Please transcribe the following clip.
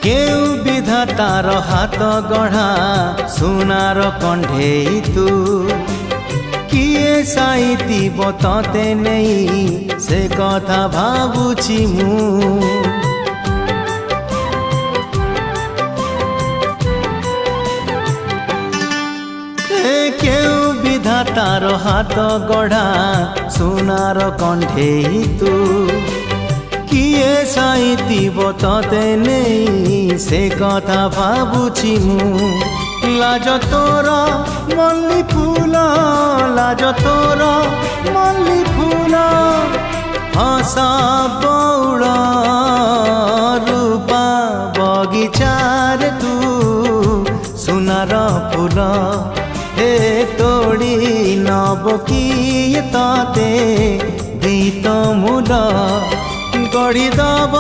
केउ विधातार हाथ गढ़ा सुनार कंढेई तू किए साइतिब तते नहीं से कथा भाबुछि मु केउ विधातार हाथ गढ़ा सुनार कंढेई तू किए साइतिब तते नहीं से कथा भाबुछि मु लाज तोर मल्ली फूल लाज तोर मल्ली फूल हसा बौड़ रूपा बगीचार तू सुनार फूल हे तोड़ी नब किए तते गीत मूल गढ़ी दब